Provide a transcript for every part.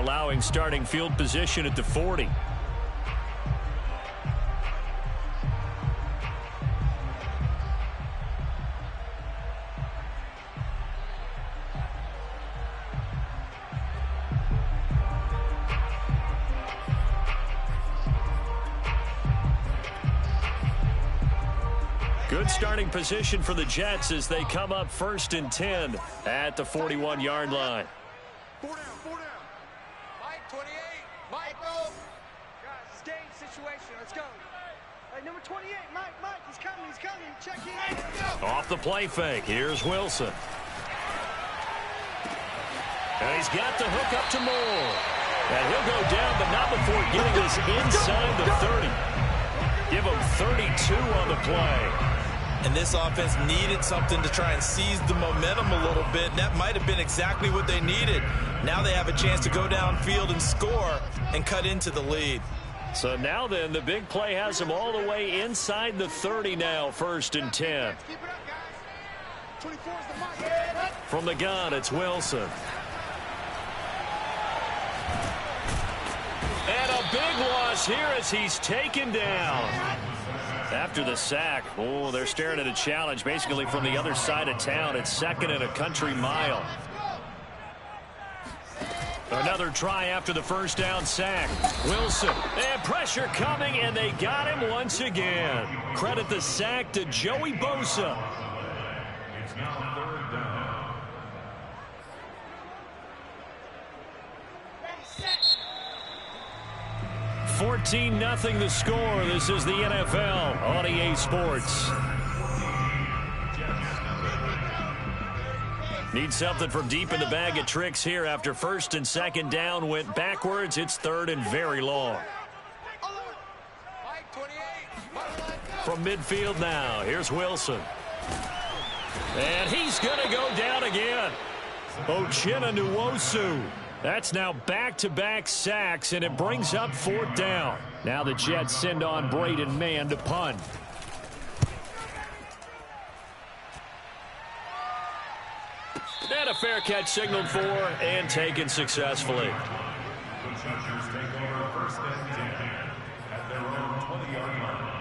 allowing starting field position at the 40. Good starting position for the Jets as they come up 1st and 10 at the 41-yard line. 4 down, 4 down. Mike, 28. Mike, go. Guys, it's game situation. Let's go. Hey, number 28, Mike, he's coming, Check in. Off the play fake, here's Wilson. And he's got the hook up to Moore. And he'll go down, but not before getting us inside the 30. Give him 32 on the play. And this offense needed something to try and seize the momentum a little bit. And that might have been exactly what they needed. Now they have a chance to go downfield and score and cut into the lead. So now then, the big play has them all the way inside the 30 now, 1st and 10. From the gun, it's Wilson. And a big loss here as he's taken down. After the sack, they're staring at a challenge basically from the other side of town. It's 2nd and a country mile. Another try after the first down sack. Wilson, and pressure coming, and they got him once again. Credit the sack to Joey Bosa. It's now 3rd down. 14-0 the score. This is the NFL on EA Sports. Need something from deep in the bag of tricks here after 1st and 2nd down went backwards. It's 3rd and very long. From midfield now, here's Wilson. And he's going to go down again. Uchenna Nwosu. That's now back-to-back sacks, and it brings up 4th down. Now the Jets send on Braden Mann to punt. And a fair catch signaled for and taken successfully. The Chargers take over 1st and 10 at their own 20-yard line.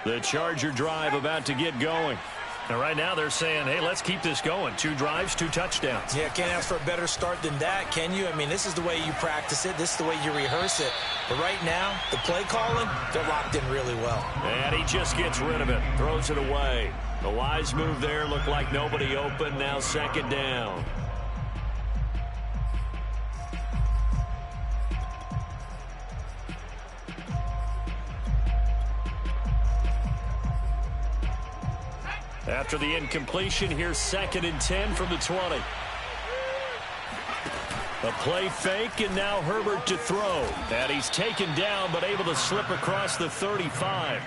The Charger drive about to get going. And right now they're saying, hey, let's keep this going. 2 drives, 2 touchdowns. Yeah, can't ask for a better start than that, can you? I mean, this is the way you practice it. This is the way you rehearse it. But right now, the play calling, they're locked in really well. And he just gets rid of it, throws it away. The wise move there, looked like nobody open. Now 2nd down. After the incompletion, here's 2nd and 10 from the 20. A play fake, and now Herbert to throw. And he's taken down, but able to slip across the 35.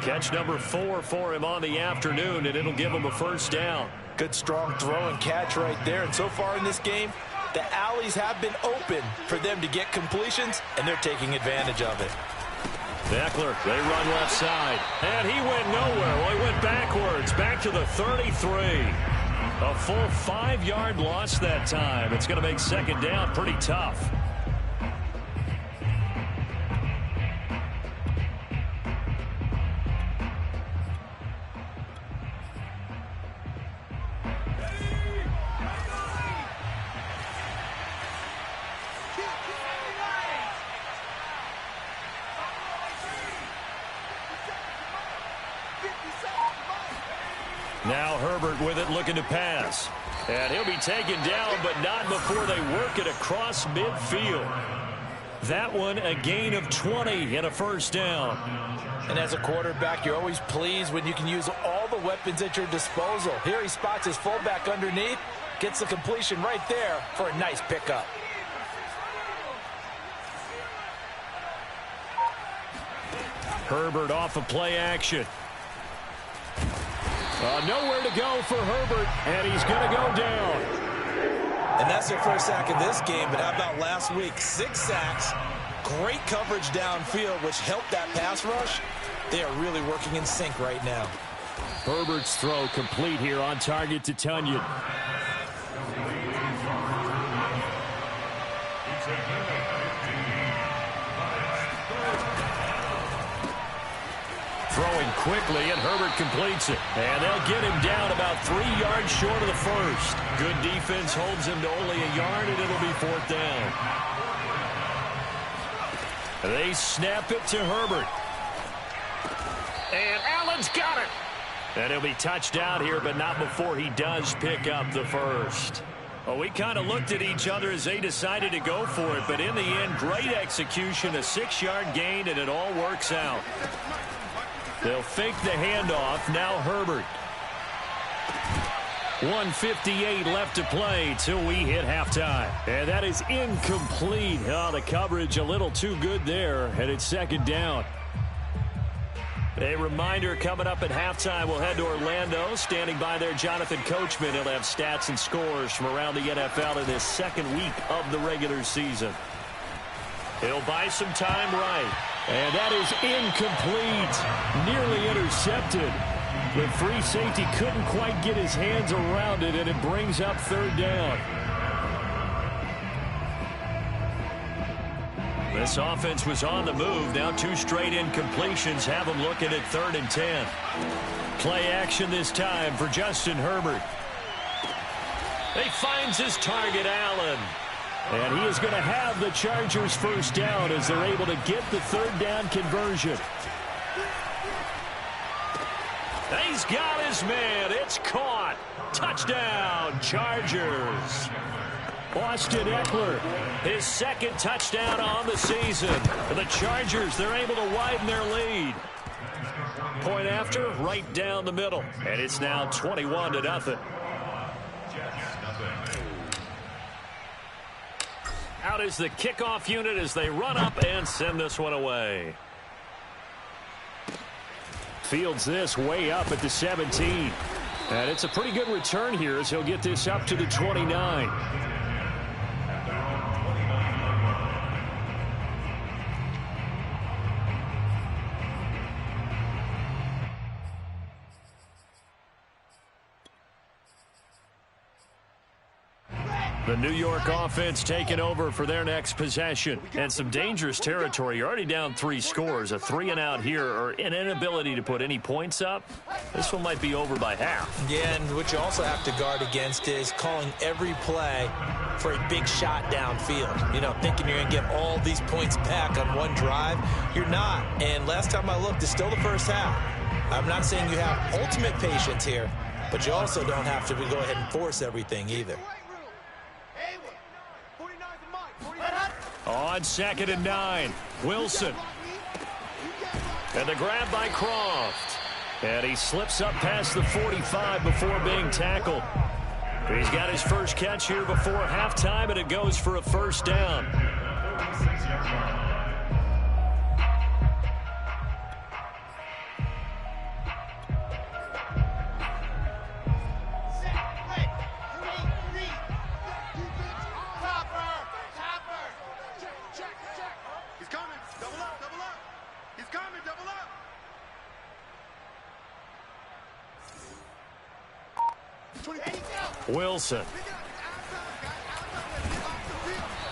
Catch number 4 for him on the afternoon, and it'll give him a 1st down. Good, strong throw and catch right there. And so far in this game, the alleys have been open for them to get completions, and they're taking advantage of it. Eckler, they run left side. And he went nowhere. Well, he went backwards, back to the 33. A full 5-yard loss that time. It's going to make 2nd down pretty tough. Now Herbert with it, looking to pass. And he'll be taken down, but not before they work it across midfield. That one, a gain of 20 and a 1st down. And as a quarterback, you're always pleased when you can use all the weapons at your disposal. Here he spots his fullback underneath, gets the completion right there for a nice pickup. Herbert off of play action. Nowhere to go for Herbert, and he's going to go down. And that's their first sack of this game, but how about last week? 6 sacks, great coverage downfield, which helped that pass rush. They are really working in sync right now. Herbert's throw complete here on target to Tonyan. Throwing quickly, and Herbert completes it. And they'll get him down about 3 yards short of the first. Good defense holds him to only a yard, and it'll be 4th down. They snap it to Herbert. And Allen's got it. And he'll be touched down here, but not before he does pick up the first. Well, we kind of looked at each other as they decided to go for it, but in the end, great execution, a 6-yard gain, and it all works out. They'll fake the handoff. Now Herbert. 1:58 left to play till we hit halftime. And that is incomplete. Oh, the coverage a little too good there, and it's 2nd down. A reminder coming up at halftime, we'll head to Orlando. Standing by there, Jonathan Coachman. He'll have stats and scores from around the NFL in this 2nd week of the regular season. He'll buy some time right. And that is incomplete. Nearly intercepted. The free safety couldn't quite get his hands around it, and it brings up 3rd down. This offense was on the move. Now 2 straight incompletions have them looking at 3rd and 10. Play action this time for Justin Herbert. He finds his target, Allen. And he is going to have the Chargers first down as they're able to get the 3rd down conversion. He's got his man. It's caught. Touchdown, Chargers. Austin Eckler, his 2nd touchdown on the season. For the Chargers, they're able to widen their lead. Point after, right down the middle. And it's now 21-0. Out is the kickoff unit as they run up and send this one away. Fields this way up at the 17. And it's a pretty good return here as he'll get this up to the 29. The New York offense taking over for their next possession. And some dangerous territory. You're already down 3 scores. A 3-and-out here, or an inability to put any points up. This one might be over by half. Yeah, and what you also have to guard against is calling every play for a big shot downfield. You know, thinking you're going to get all these points back on one drive. You're not. And last time I looked, it's still the first half. I'm not saying you have ultimate patience here, but you also don't have to go ahead and force everything either. On 2nd and 9, Wilson. And the grab by Croft. And he slips up past the 45 before being tackled. He's got his first catch here before halftime, and it goes for a first down. Wilson.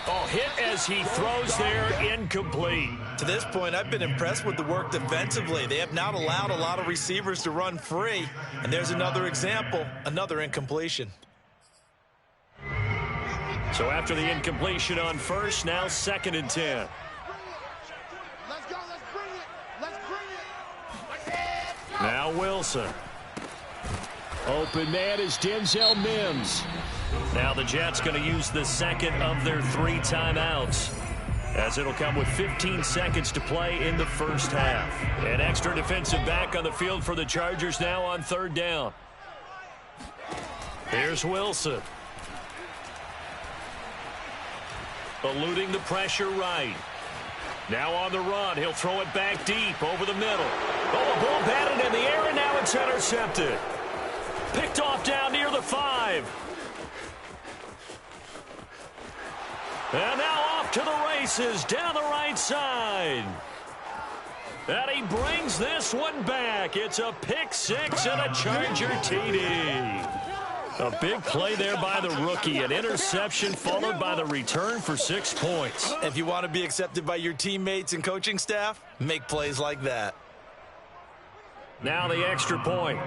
Oh, hit as he throws there, incomplete. To this point, I've been impressed with the work defensively. They have not allowed a lot of receivers to run free. And there's another example, another incompletion. So after the incompletion on first, now 2nd and 10. Let's go, let's bring it. Let's bring it. Now Wilson. Open man is Denzel Mims. Now the Jets going to use the 2nd of their 3 timeouts, as it'll come with 15 seconds to play in the first half. An extra defensive back on the field for the Chargers now on 3rd down. Here's Wilson. Eluding the pressure right. Now on the run. He'll throw it back deep over the middle. Oh, a ball batted in the air, and now it's intercepted. Picked off down near the 5. And now off to the races down the right side. And he brings this one back. It's a pick six and a Charger TD. A big play there by the rookie. An interception followed by the return for 6 points. If you want to be accepted by your teammates and coaching staff, make plays like that. Now the extra point.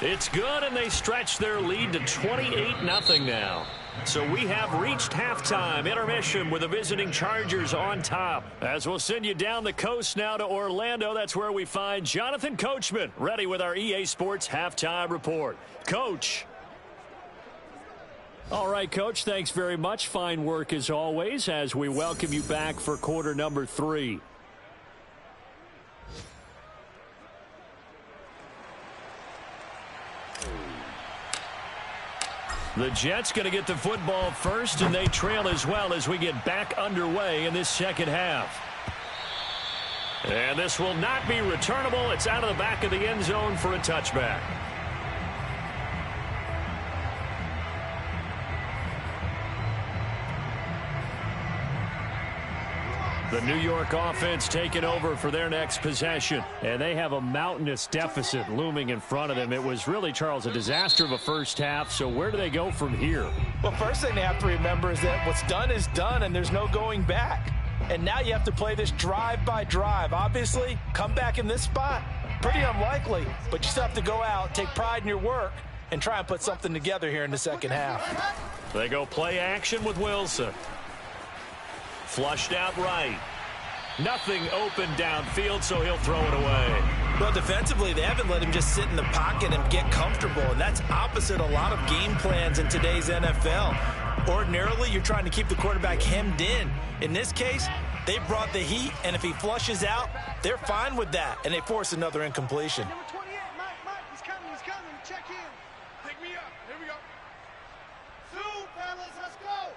It's good, and they stretch their lead to 28-0 now. So we have reached halftime intermission with the visiting Chargers on top. As we'll send you down the coast now to Orlando, that's where we find Jonathan Coachman ready with our EA Sports halftime report. Coach. All right, Coach, thanks very much. Fine work as always as we welcome you back for quarter number 3. The Jets going to get the football first, and they trail as well as we get back underway in this second half. And this will not be returnable. It's out of the back of the end zone for a touchback. The New York offense taking over for their next possession. And they have a mountainous deficit looming in front of them. It was really, Charles, a disaster of a first half. So where do they go from here? Well, first thing they have to remember is that what's done is done, and there's no going back. And now you have to play this drive by drive. Obviously, come back in this spot, pretty unlikely. But you still have to go out, take pride in your work, and try and put something together here in the second half. They go play action with Wilson. Flushed out right. Nothing open downfield, so he'll throw it away. Well, defensively, they haven't let him just sit in the pocket and get comfortable, and that's opposite a lot of game plans in today's NFL. Ordinarily, you're trying to keep the quarterback hemmed in. In this case, they brought the heat, and if he flushes out, they're fine with that, and they force another incompletion. Number 28, Mike, he's coming, check in. Pick me up, here we go. 2, fellas, let's go.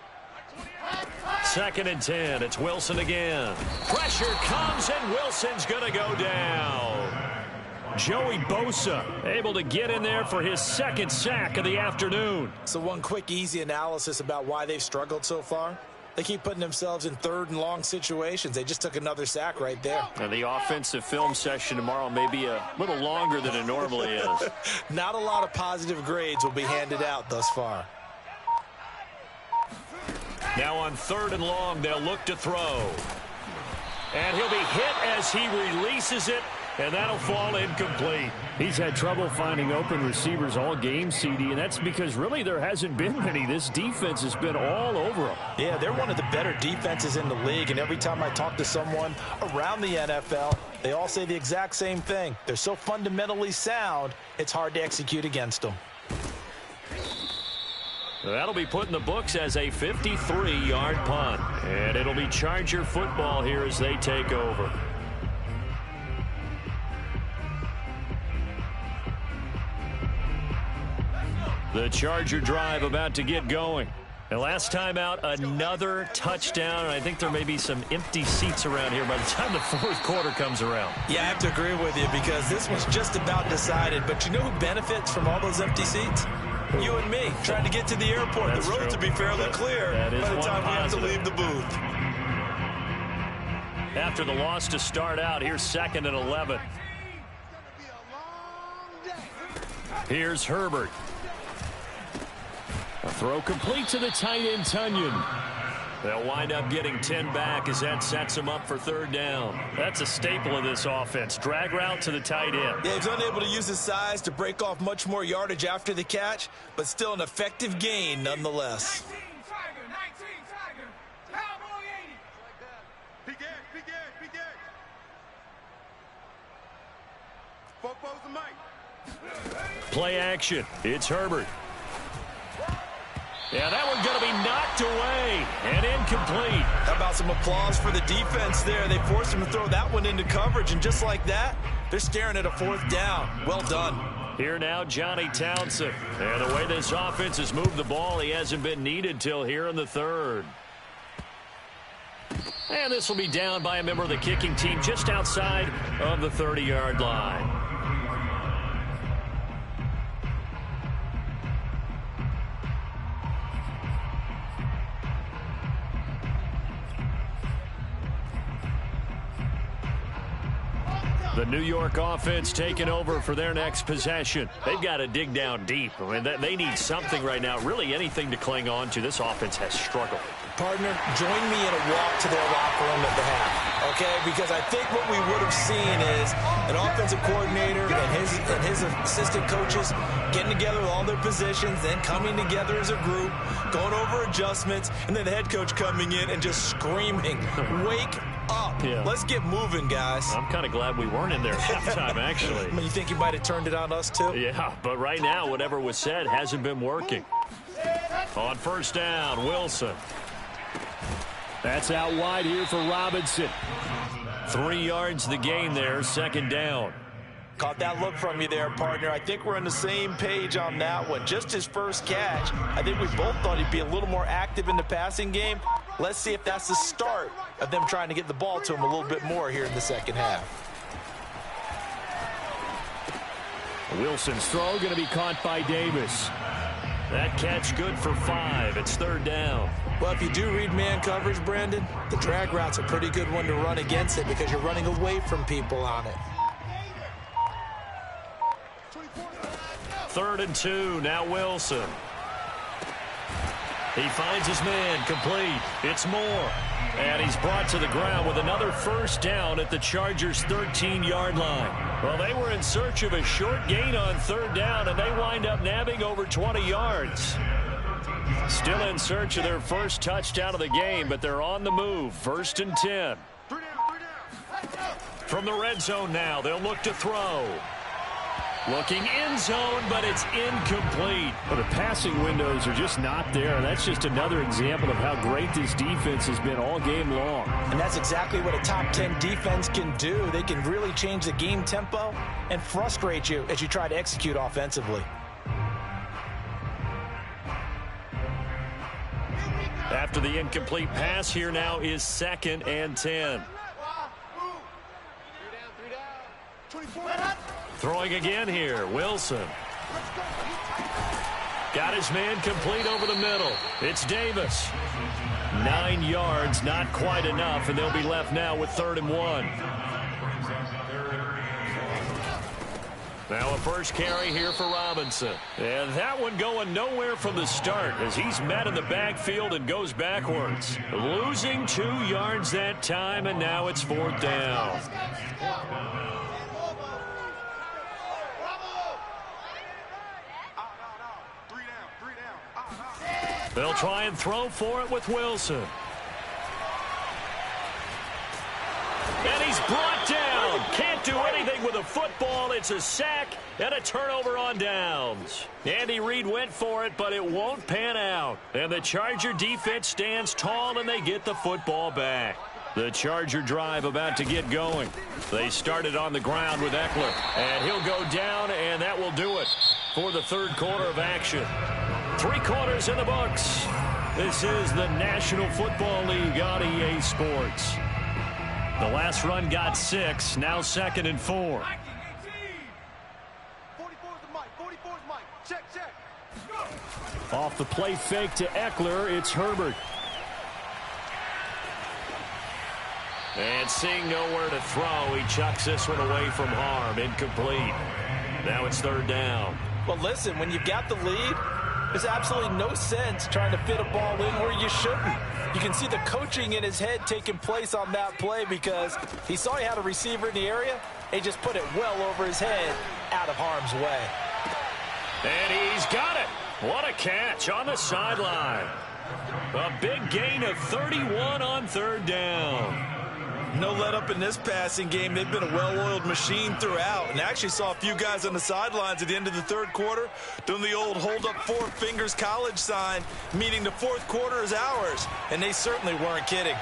2nd and 10. It's Wilson again. Pressure comes, and Wilson's going to go down. Joey Bosa able to get in there for his 2nd sack of the afternoon. So one quick, easy analysis about why they've struggled so far. They keep putting themselves in 3rd and long situations. They just took another sack right there. And the offensive film session tomorrow may be a little longer than it normally is. Not a lot of positive grades will be handed out thus far. Now on 3rd and long, they'll look to throw. And he'll be hit as he releases it, and that'll fall incomplete. He's had trouble finding open receivers all game, CD, and that's because really there hasn't been many. This defense has been all over him. Yeah, they're one of the better defenses in the league, and every time I talk to someone around the NFL, they all say the exact same thing. They're so fundamentally sound, it's hard to execute against them. That'll be put in the books as a 53-yard punt. And it'll be Charger football here as they take over. The Charger drive about to get going. And last time out, another touchdown. And I think there may be some empty seats around here by the time the 4th quarter comes around. Yeah, I have to agree with you because this one's just about decided. But you know who benefits from all those empty seats? You and me, trying to get to the airport. That's the road true. to be fairly clear by the time we have to leave the booth. After the loss to start out, here's 2nd and 11. Here's Herbert. A throw complete to the tight end, Tunyon. They'll wind up getting 10 back as that sets them up for 3rd down. That's a staple of this offense. Drag route to the tight end. Yeah, he's unable to use his size to break off much more yardage after the catch, but still an effective gain nonetheless. 19 Tiger. Cowboy 80. Big Ed. Fopo's the mic. Play action. It's Herbert. Yeah, that one's going to be knocked away and incomplete. How about some applause for the defense there? They forced him to throw that one into coverage, and just like that, they're staring at a 4th down. Well done. Here now, Johnny Townsend. And the way this offense has moved the ball, he hasn't been needed till here in the 3rd. And this will be down by a member of the kicking team just outside of the 30-yard line. The New York offense taking over for their next possession. They've got to dig down deep. I mean, they need something right now, really anything to cling on to. This offense has struggled. Partner, join me in a walk to their locker room at the half, okay? Because I think what we would have seen is an offensive coordinator and his assistant coaches getting together with all their positions, then coming together as a group, going over adjustments, and then the head coach coming in and just screaming, "Wake up. Yeah. Let's get moving, guys." I'm kind of glad we weren't in there at halftime, actually. You think he might have turned it on us, too? Yeah, but right now, whatever was said hasn't been working. On first down, Wilson. That's out wide here for Robinson. 3 yards the gain there, second down. Caught that look from you there, partner. I think we're on the same page on that one. Just his first catch. I think we both thought he'd be a little more active in the passing game. Let's see if that's the start of them trying to get the ball to him a little bit more here in the second half. Wilson's throw going to be caught by Davis. That catch good for 5. It's third down. Well, if you do read man coverage, Brandon, the drag route's a pretty good one to run against it because you're running away from people on it. 3rd and 2, now Wilson. He finds his man, complete. It's Moore. And he's brought to the ground with another first down at the Chargers' 13-yard line. Well, they were in search of a short gain on 3rd down, and they wind up nabbing over 20 yards. Still in search of their first touchdown of the game, but they're on the move. 1st and 10. From the red zone now, they'll look to throw. Looking end zone, but it's incomplete. Well, the passing windows are just not there. That's just another example of how great this defense has been all game long. And that's exactly what a top 10 defense can do. They can really change the game tempo and frustrate you as you try to execute offensively. After the incomplete pass, here now is 2nd and 10. Throwing again here, Wilson. Got his man complete over the middle. It's Davis. 9 yards, not quite enough, and they'll be left now with 3rd and 1. Now a first carry here for Robinson. And that one going nowhere from the start as he's met in the backfield and goes backwards. Losing 2 yards that time, and now it's 4th down. They'll try and throw for it with Wilson. And he's brought down. Can't do anything with a football. It's a sack and a turnover on downs. Andy Reid went for it, but it won't pan out. And the Charger defense stands tall, and they get the football back. The Charger drive about to get going. They started on the ground with Eckler. And he'll go down, and that will do it for the 3rd quarter of action. 3 quarters in the books. This is the National Football League on EA Sports. The last run got 6, now 2nd and 4. 44's Mike. 44's Mike. Check. Off the play fake to Eckler, it's Herbert. And seeing nowhere to throw, he chucks this one away from harm. Incomplete. Now it's 3rd down. Well, listen, when you've got the lead, there's absolutely no sense trying to fit a ball in where you shouldn't. You can see the coaching in his head taking place on that play because he saw he had a receiver in the area. He just put it well over his head out of harm's way. And he's got it. What a catch on the sideline. A big gain of 31 on 3rd down. No let up in this passing game. They've been a well-oiled machine throughout. And actually saw a few guys on the sidelines at the end of the 3rd quarter doing the old hold up 4 fingers college sign, meaning the 4th quarter is ours. And they certainly weren't kidding.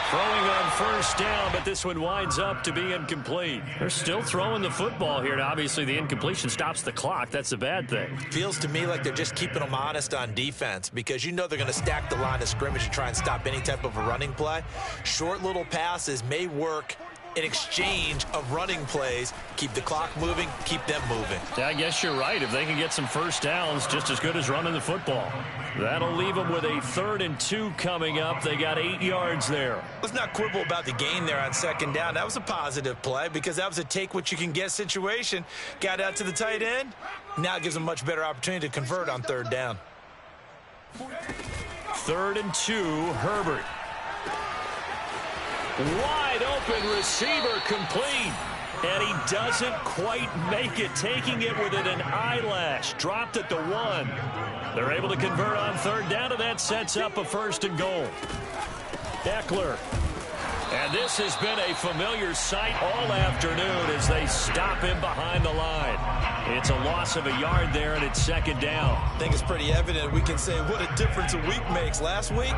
Throwing on first down, but this one winds up to be incomplete. They're still throwing the football here, and obviously the incompletion stops the clock. That's a bad thing. Feels to me like they're just keeping them honest on defense because you know they're going to stack the line of scrimmage and try and stop any type of a running play. Short little passes may work an exchange of running plays. Keep the clock moving, keep them moving. I guess you're right. If they can get some first downs, just as good as running the football. That'll leave them with a 3rd and 2 coming up. They got 8 yards there. Let's not quibble about the gain there on 2nd down. That was a positive play because that was a take-what-you-can-get situation. Got out to the tight end. Now it gives them a much better opportunity to convert on 3rd down. 3rd and 2, Herbert. Wide open receiver complete. And he doesn't quite make it, taking it within an eyelash. Dropped at the 1. They're able to convert on 3rd down, and that sets up a 1st and goal. Ekeler. And this has been a familiar sight all afternoon as they stop him behind the line. It's a loss of a yard there, and it's 2nd down. I think it's pretty evident. We can say what a difference a week makes. Last week,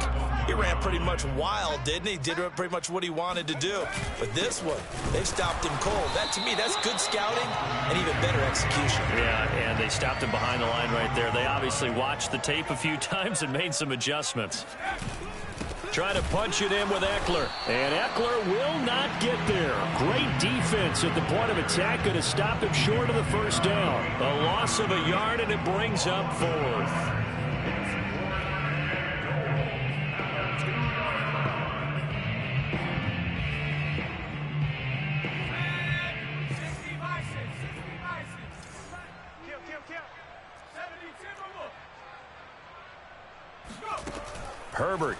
he ran pretty much wild, didn't he? Did pretty much what he wanted to do. But this one, they've stopped him cold. That, to me, that's good scouting and even better execution. Yeah, and they stopped him behind the line right there. They obviously watched the tape a few times and made some adjustments. Trying to punch it in with Ekeler. And Ekeler will not get there. Great defense at the point of attack. Going to stop him short of the 1st down. A loss of a yard, and it brings up 4th. Herbert.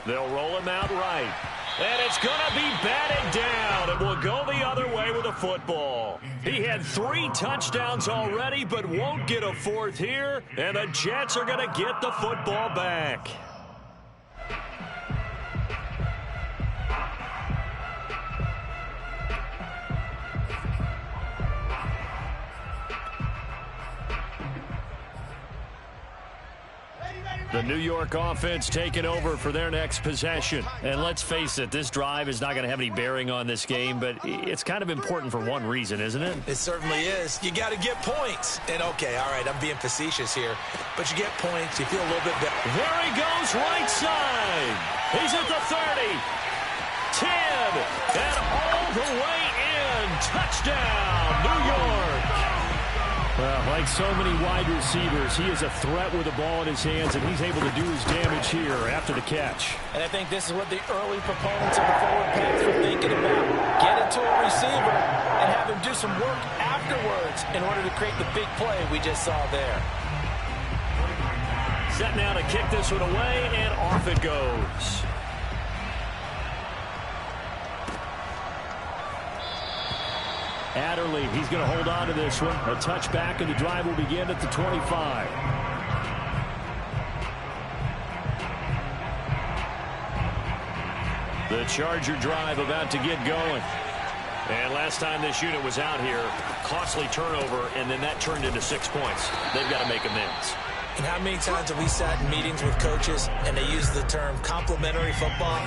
They'll roll him out right. And it's going to be batted down, and will go the other way with a football. He had 3 touchdowns already, but won't get a 4th here, and the Jets are going to get the football back. The New York offense taking over for their next possession. And let's face it, this drive is not going to have any bearing on this game, but it's kind of important for one reason, isn't it? It certainly is. You got to get points. And, okay, all right, I'm being facetious here, but you get points, you feel a little bit better. There he goes, right side. He's at the 30, 10, and all the way in. Touchdown, New York. Well, like so many wide receivers, he is a threat with the ball in his hands, and he's able to do his damage here after the catch. And I think this is what the early proponents of the forward pass were thinking about. Get it to a receiver and have him do some work afterwards in order to create the big play we just saw there. Set now to kick this one away, and off it goes. Adderley, he's going to hold on to this one. A touchback, and the drive will begin at the 25. The Charger drive about to get going. And last time this unit was out here, costly turnover, and then that turned into 6 points. They've got to make amends. And how many times have we sat in meetings with coaches and they use the term complementary football?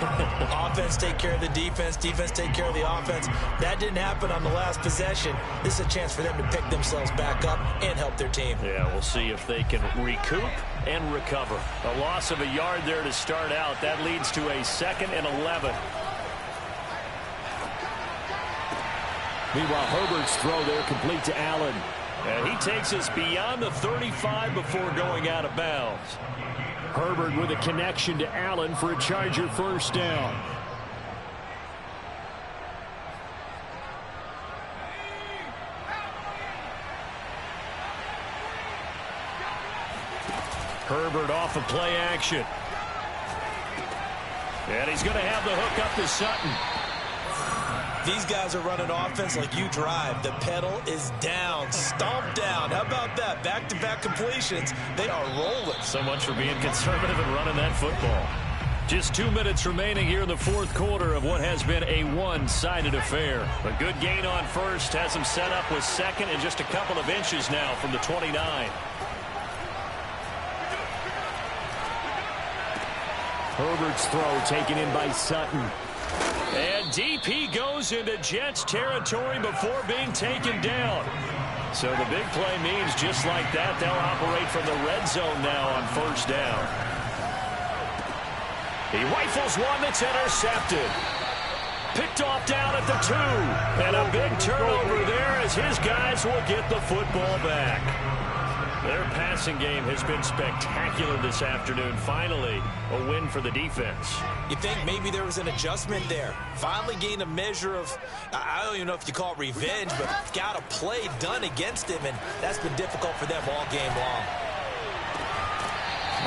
Offense take care of the defense, defense take care of the offense. That didn't happen on the last possession. This is a chance for them to pick themselves back up and help their team. Yeah, we'll see if they can recoup and recover. A loss of a yard there to start out. That leads to a 2nd and 11. Meanwhile, Herbert's throw there complete to Allen. And he takes us beyond the 35 before going out of bounds. Herbert with a connection to Allen for a Charger 1st down. Herbert off of play action. And he's going to have the hook up to Sutton. These guys are running offense like you drive. The pedal is down, stomped down. How about that? Back-to-back completions. They are rolling. So much for being conservative and running that football. Just 2 minutes remaining here in the 4th quarter of what has been a one-sided affair. A good gain on first has him set up with 2nd and just a couple of inches now from the 29. Herbert's throw taken in by Sutton. And DP goes into Jets territory before being taken down. So the big play means just like that, they'll operate from the red zone now on 1st down. He rifles one that's intercepted. picked off down at the 2. And a big turnover there as his guys will get the football back. Their passing game has been spectacular this afternoon. Finally, a win for the defense. You think maybe there was an adjustment there. Finally gained a measure of, I don't even know if you call it revenge, but got a play done against him, and that's been difficult for them all game long.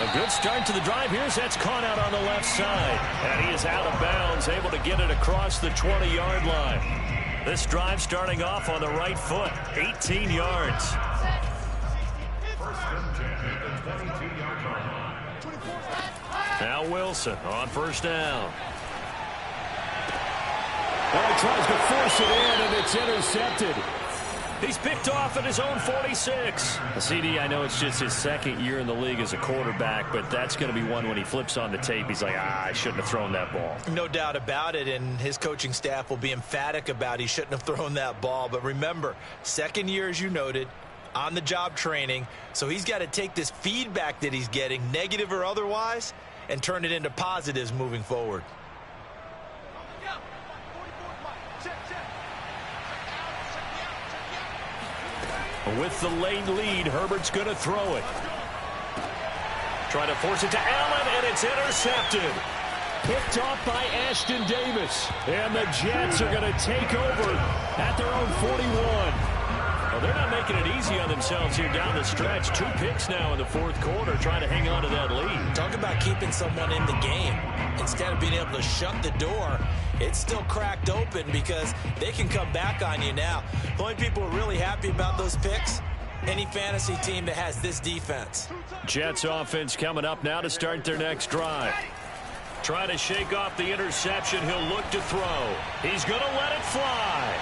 A good start to the drive. Here's that's caught out on the left side. And he is out of bounds, able to get it across the 20-yard line. This drive starting off on the right foot, 18 yards. Now Wilson on first down. Well, he tries to force it in, and it's intercepted. He's picked off at his own 46. CD, I know it's just his second year in the league as a quarterback, but that's going to be one when he flips on the tape. He's like, I shouldn't have thrown that ball. No doubt about it, and his coaching staff will be emphatic about he shouldn't have thrown that ball. But remember, second year, as you noted, on-the-job training, so he's got to take this feedback that he's getting, negative or otherwise, and turn it into positives moving forward. With the late lead, Herbert's going to throw it. Try to force it to Allen, and it's intercepted. Picked off by Ashton Davis. And the Jets are going to take over at their own 41. Well, they're not making it easy on themselves here down the stretch. 2 picks now in the fourth quarter, trying to hang on to that lead. Talk about keeping someone in the game. Instead of being able to shut the door, it's still cracked open because they can come back on you now. The only people who are really happy about those picks, any fantasy team that has this defense. Jets offense coming up now to start their next drive. Trying to shake off the interception. He'll look to throw. He's going to let it fly.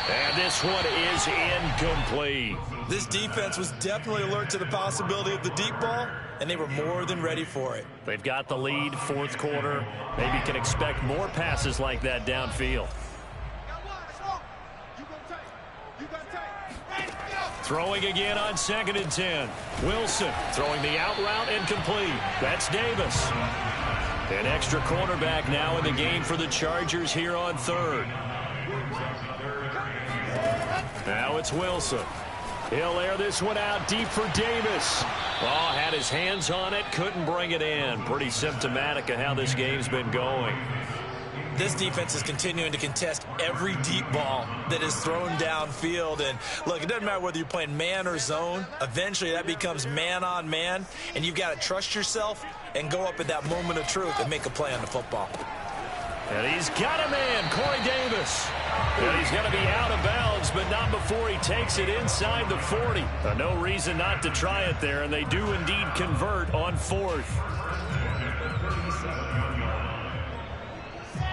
And this one is incomplete. This defense was definitely alert to the possibility of the deep ball, and they were more than ready for it. They've got the lead, fourth quarter. Maybe can expect more passes like that downfield. Throwing again on 2nd and 10. Wilson throwing the out route incomplete. That's Davis. An extra cornerback now in the game for the Chargers here on 3rd. Now it's Wilson. He'll air this one out deep for Davis. Oh, had his hands on it, couldn't bring it in. Pretty symptomatic of how this game's been going. This defense is continuing to contest every deep ball that is thrown downfield. And look, it doesn't matter whether you're playing man or zone. Eventually that becomes man on man, and you've got to trust yourself and go up at that moment of truth and make a play on the football. And he's got a man, Corey Davis. And he's going to be out of bounds, but not before he takes it inside the 40. No reason not to try it there, and they do indeed convert on 4th.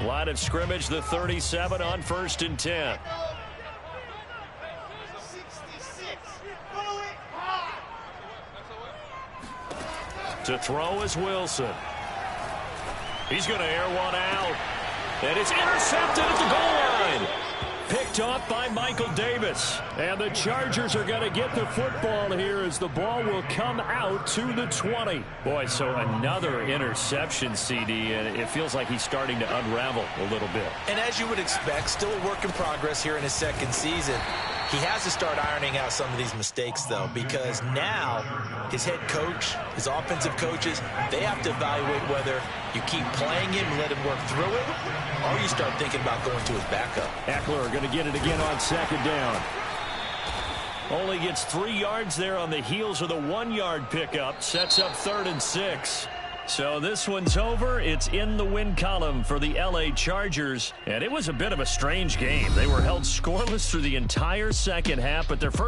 Line of scrimmage, the 37 on 1st and 10. To throw is Wilson. He's going to air one out. And it's intercepted at the goal line. Picked off by Michael Davis. And the Chargers are going to get the football here as the ball will come out to the 20. Boy, so another interception, CD, and it feels like he's starting to unravel a little bit. And as you would expect, still a work in progress here in his second season. He has to start ironing out some of these mistakes, though, because now his head coach, his offensive coaches, they have to evaluate whether you keep playing him and let him work through it, or you start thinking about going to his backup. Eckler going to get it again on 2nd down. Only gets 3 yards there on the heels of the 1-yard pickup. Sets up 3rd and 6. So this one's over. It's in the win column for the LA Chargers. And it was a bit of a strange game. They were held scoreless through the entire second half, but their first